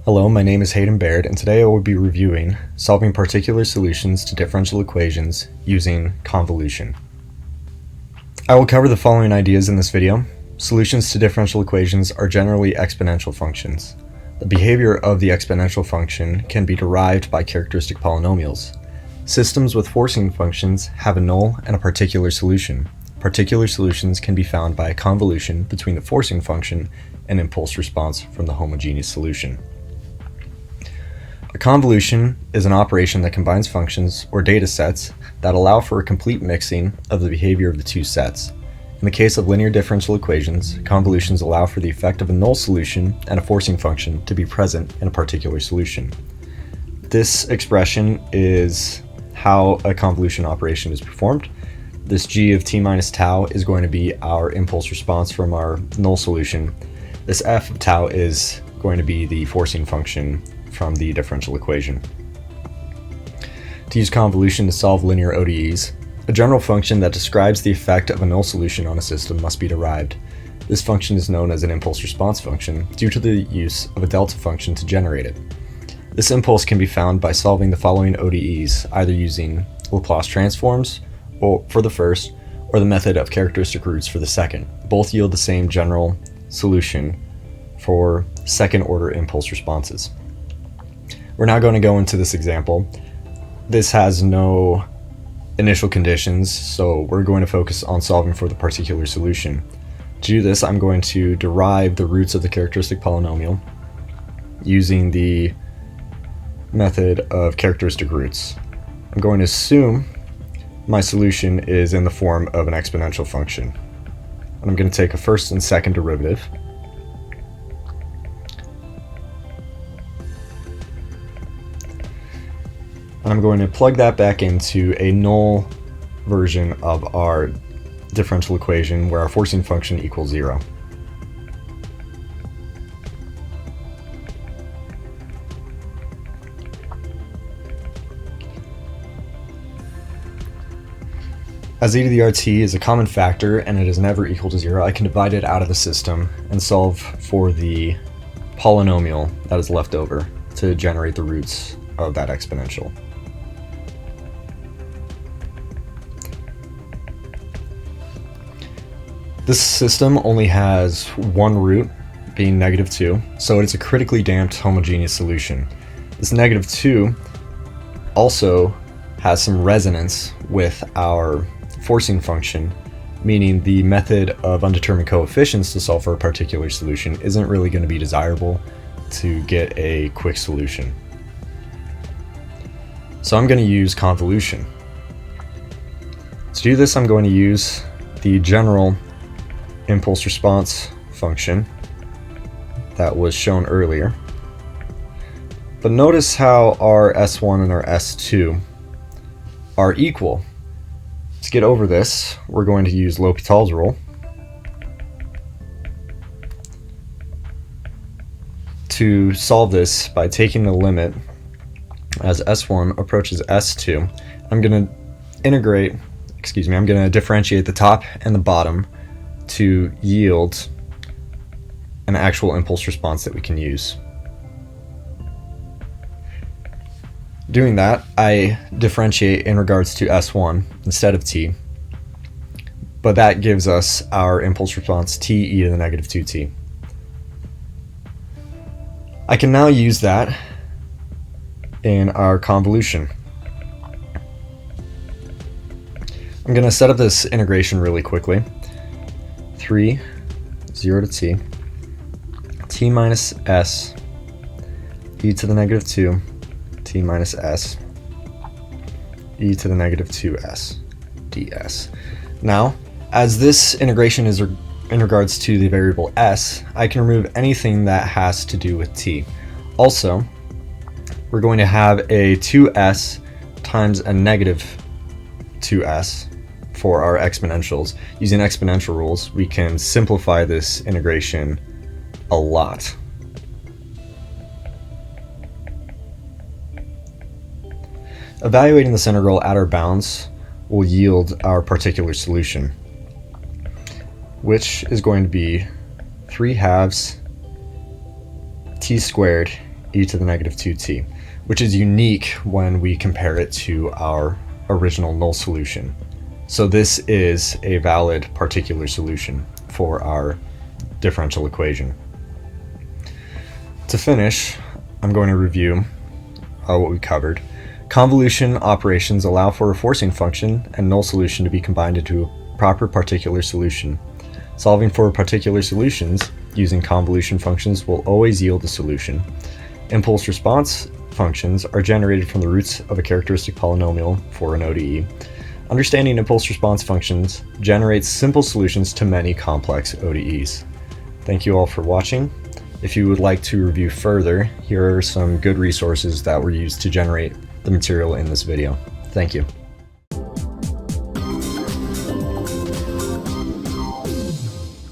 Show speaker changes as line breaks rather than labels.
Hello, my name is Hayden B, and today I will be reviewing solving particular solutions to differential equations using convolution. I will cover the following ideas in this video. Solutions to differential equations are generally exponential functions. The behavior of the exponential function can be derived by characteristic polynomials. Systems with forcing functions have a null and a particular solution. Particular solutions can be found by a convolution between the forcing function and impulse response from the homogeneous solution. A convolution is an operation that combines functions or data sets that allow for a complete mixing of the behavior of the two sets. In the case of linear differential equations, convolutions allow for the effect of a null solution and a forcing function to be present in a particular solution. This expression is how a convolution operation is performed. This g of t minus tau is going to be our impulse response from our null solution. This f of tau is going to be the forcing function from the differential equation. To use convolution to solve linear ODEs, a general function that describes the effect of a null solution on a system must be derived. This function is known as an impulse response function due to the use of a delta function to generate it. This impulse can be found by solving the following ODEs, either using Laplace transforms for the first or the method of characteristic roots for the second. Both yield the same general solution for second order impulse responses. We're now going to go into this example. This has no initial conditions, so we're going to focus on solving for the particular solution. To do this, I'm going to derive the roots of the characteristic polynomial using the method of characteristic roots. I'm going to assume my solution is in the form of an exponential function. And I'm going to take a first and second derivative. And I'm going to plug that back into a null version of our differential equation where our forcing function equals 0. As e to the RT is a common factor and it is never equal to 0, I can divide it out of the system and solve for the polynomial that is left over to generate the roots of that exponential. This system only has one root, being -2, so it's a critically damped homogeneous solution. This -2 also has some resonance with our forcing function, meaning the method of undetermined coefficients to solve for a particular solution isn't really going to be desirable to get a quick solution. So I'm going to use convolution. To do this, I'm going to use the general impulse response function that was shown earlier. But notice how our S1 and our S2 are equal. To get over this, we're going to use L'Hopital's rule to solve this by taking the limit as S1 approaches S2. I'm going to differentiate the top and the bottom to yield an actual impulse response that we can use. Doing that, I differentiate in regards to S1 instead of t, but that gives us our impulse response t e to the -2t. I can now use that in our convolution. I'm going to set up this integration really quickly. 3, 0 to t, t minus s, e to the -2, t minus s, e to the -2s, ds. Now, as this integration is in regards to the variable s, I can remove anything that has to do with t. Also, we're going to have a 2s times a -2s for our exponentials. Using exponential rules, we can simplify this integration a lot. Evaluating this integral at our bounds will yield our particular solution, which is going to be 3/2 t squared e to the negative 2t, which is unique when we compare it to our original null solution. So this is a valid particular solution for our differential equation. To finish, I'm going to review what we covered. Convolution operations allow for a forcing function and null solution to be combined into a proper particular solution. Solving for particular solutions using convolution functions will always yield a solution. Impulse response functions are generated from the roots of a characteristic polynomial for an ODE. Understanding impulse response functions generates simple solutions to many complex ODEs. Thank you all for watching. If you would like to review further, here are some good resources that were used to generate the material in this video. Thank you.